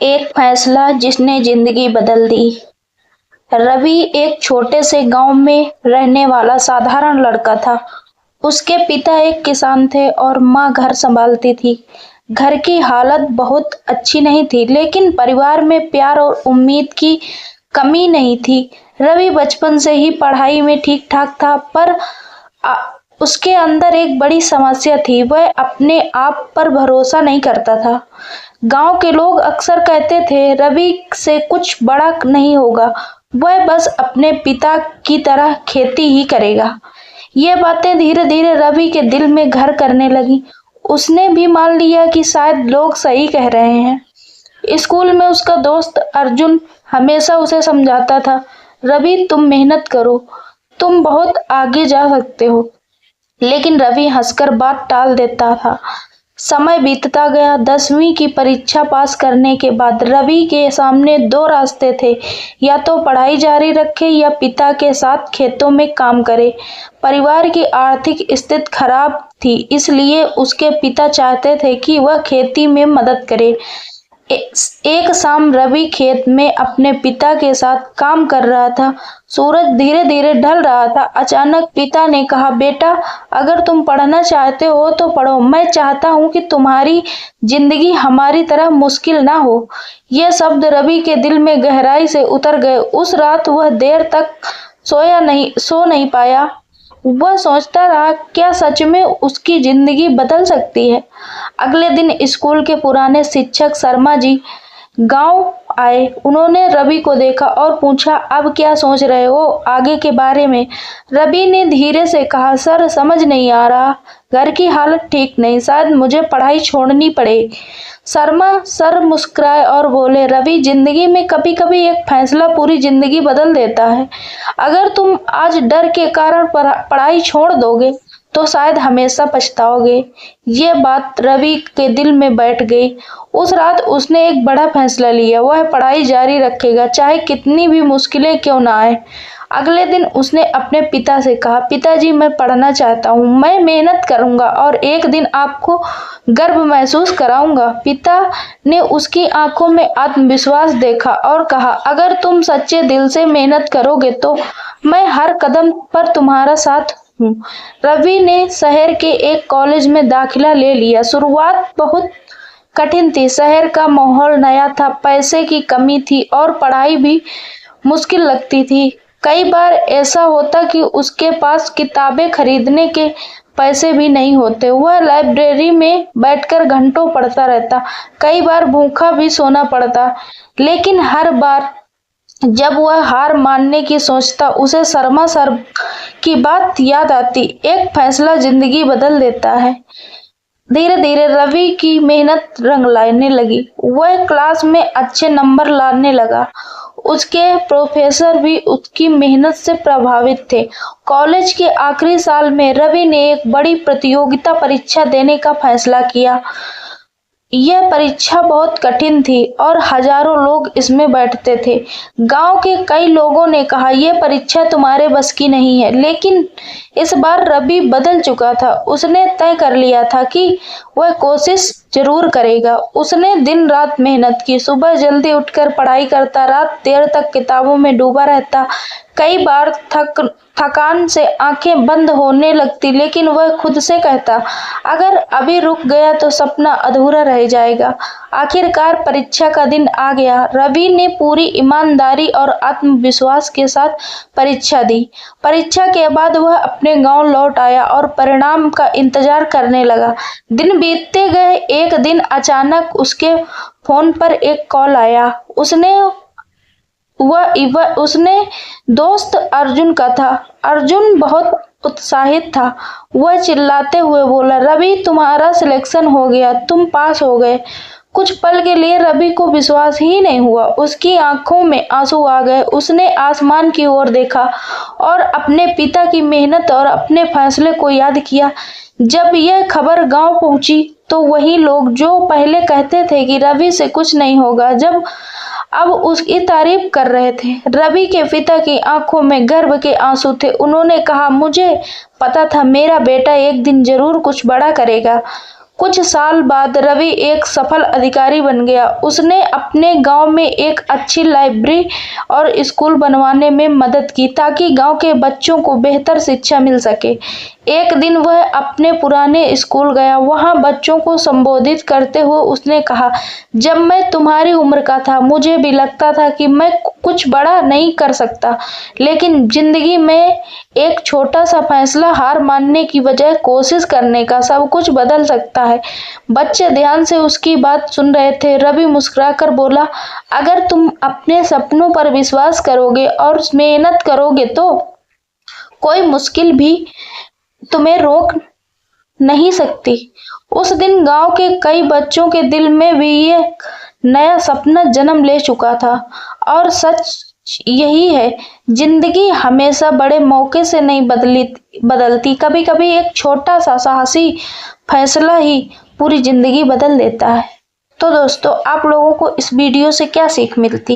एक फैसला जिसने जिंदगी बदल दी। रवि एक छोटे से गांव में रहने वाला साधारण लड़का था। उसके पिता एक किसान थे और माँ घर संभालती थी। घर की हालत बहुत अच्छी नहीं थी, लेकिन परिवार में प्यार और उम्मीद की कमी नहीं थी। रवि बचपन से ही पढ़ाई में ठीक ठाक था, पर आ, उसके अंदर एक बड़ी समस्या थी। वह अपने आप पर भरोसा नहीं करता था। गांव के लोग अक्सर कहते थे, रवि से कुछ बड़ा नहीं होगा, वह बस अपने पिता की तरह खेती ही करेगा। ये बातें धीरे धीरे रवि के दिल में घर करने लगी। उसने भी मान लिया कि शायद लोग सही कह रहे हैं। स्कूल में उसका दोस्त अर्जुन हमेशा उसे समझाता था, रवि तुम मेहनत करो, तुम बहुत आगे जा सकते हो। लेकिन रवि हंसकर बात टाल देता था। समय बीतता गया। 10वीं की परीक्षा पास करने के बाद रवि के सामने दो रास्ते थे, या तो पढ़ाई जारी रखे या पिता के साथ खेतों में काम करे। परिवार की आर्थिक स्थिति खराब थी, इसलिए उसके पिता चाहते थे कि वह खेती में मदद करे। एक शाम रवि खेत में अपने पिता के साथ काम कर रहा था। सूरज धीरे धीरे ढल रहा था। अचानक पिता ने कहा, बेटा अगर तुम पढ़ना चाहते हो तो पढ़ो, मैं चाहता हूँ कि तुम्हारी जिंदगी हमारी तरह मुश्किल ना हो। यह शब्द रवि के दिल में गहराई से उतर गए। उस रात वह देर तक सो नहीं पाया। वह सोचता रहा, क्या सच में उसकी जिंदगी बदल सकती है। अगले दिन स्कूल के पुराने शिक्षक शर्मा जी गांव आए। उन्होंने रवि को देखा और पूछा, अब क्या सोच रहे हो आगे के बारे में। रवि ने धीरे से कहा, सर समझ नहीं आ रहा, घर की हालत ठीक नहीं, शायद मुझे पढ़ाई छोड़नी पड़े। शर्मा सर मुस्कुराए और बोले, रवि जिंदगी में कभी कभी एक फैसला पूरी जिंदगी बदल देता है। अगर तुम आज डर के कारण पढ़ाई छोड़ दोगे तो शायद हमेशा पछताओगे। ये बात रवि के दिल में बैठ गई। उस रात उसने एक बड़ा फैसला लिया। वह पढ़ाई जारी रखेगा, चाहे कितनी भी मुश्किलें क्यों ना आए। अगले दिन उसने अपने पिता से कहा, पिताजी मैं पढ़ना चाहता हूँ, मैं मेहनत करूंगा और एक दिन आपको गर्व महसूस कराऊंगा। पिता ने उसकी आंखों में आत्मविश्वास देखा और कहा, अगर तुम सच्चे दिल से मेहनत करोगे तो मैं हर कदम पर तुम्हारा साथ हूँ। रवि ने शहर के एक कॉलेज में दाखिला ले लिया। शुरुआत बहुत कठिन थी। शहर का माहौल नया था, पैसे की कमी थी और पढ़ाई भी मुश्किल लगती थी। कई बार ऐसा होता कि उसके पास किताबें खरीदने के पैसे भी नहीं होते। वह लाइब्रेरी में बैठकर घंटों पढ़ता रहता। कई बार भूखा भी सोना पड़ता। लेकिन हर बार जब वह हार मानने की सोचता, उसे शर्मा सर की बात याद आती, एक फैसला जिंदगी बदल देता है। धीरे धीरे रवि की मेहनत रंग लाने लगी। वह क्लास में अच्छे नंबर लाने लगा। उसके प्रोफेसर भी उसकी मेहनत से प्रभावित थे। कॉलेज के आखिरी साल में रवि ने एक बड़ी प्रतियोगिता परीक्षा देने का फैसला किया। यह परीक्षा बहुत कठिन थी और हजारों लोग इसमें बैठते थे। गांव के कई लोगों ने कहा, यह परीक्षा तुम्हारे बस की नहीं है। लेकिन इस बार रवि बदल चुका था। उसने तय कर लिया था कि वह कोशिश जरूर करेगा। उसने दिन रात मेहनत की। सुबह जल्दी उठकर पढ़ाई करता, रात देर तक किताबों में डूबा रहता। कई बार थकान से आंखें बंद होने लगती, लेकिन वह खुद से कहता, अगर अभी रुक गया तो सपना अधूरा रह जाएगा। आखिरकार परीक्षा का दिन आ गया। रवि ने पूरी ईमानदारी और आत्मविश्वास के साथ परीक्षा दी। परीक्षा के बाद वह अपने गांव लौट आया और परिणाम का इंतजार करने लगा। दिन बीतते गए। एक दिन अचानक उसके फोन पर एक कॉल आया। उसने दोस्त अर्जुन का था। अर्जुन बहुत उत्साहित था। वह चिल्लाते हुए बोला, रवि तुम्हारा सिलेक्शन हो गया, तुम पास हो गए। कुछ पल के लिए रवि को विश्वास ही नहीं हुआ। उसकी आंखों में आंसू आ गए। उसने आसमान की ओर देखा और अपने पिता की मेहनत और अपने फैसले को याद किया। जब यह खबर गांव पहुंची तो वही लोग जो पहले कहते थे कि रवि से कुछ नहीं होगा, अब उसकी तारीफ कर रहे थे। रवि के पिता की आंखों में गर्व के आंसू थे। उन्होंने कहा, मुझे पता था मेरा बेटा एक दिन जरूर कुछ बड़ा करेगा। कुछ साल बाद रवि एक सफल अधिकारी बन गया। उसने अपने गांव में एक अच्छी लाइब्रेरी और स्कूल बनवाने में मदद की ताकि गांव के बच्चों को बेहतर शिक्षा मिल सके। एक दिन वह अपने पुराने स्कूल गया। वहां बच्चों को संबोधित करते हुए उसने कहा, जब मैं तुम्हारी उम्र का था मुझे भी लगता था कि मैं कुछ बड़ा नहीं कर सकता, लेकिन जिंदगी में एक छोटा सा फैसला, हार मानने की बजाय कोशिश करने का, सब कुछ बदल सकता है। बच्चे ध्यान से उसकी बात सुन रहे थे। रवि मुस्कुराकर बोला, अगर तुम अपने सपनों पर विश्वास करोगे और मेहनत करोगे तो कोई मुश्किल भी तुम्हें रोक नहीं सकती। उस दिन गांव के कई बच्चों के दिल में भी ये नया सपना जन्म ले चुका था। और सच यही है, जिंदगी हमेशा बड़े मौके से नहीं बदलती। कभी कभी एक छोटा सा साहसी फैसला ही पूरी जिंदगी बदल देता है। तो दोस्तों, आप लोगों को इस वीडियो से क्या सीख मिलती?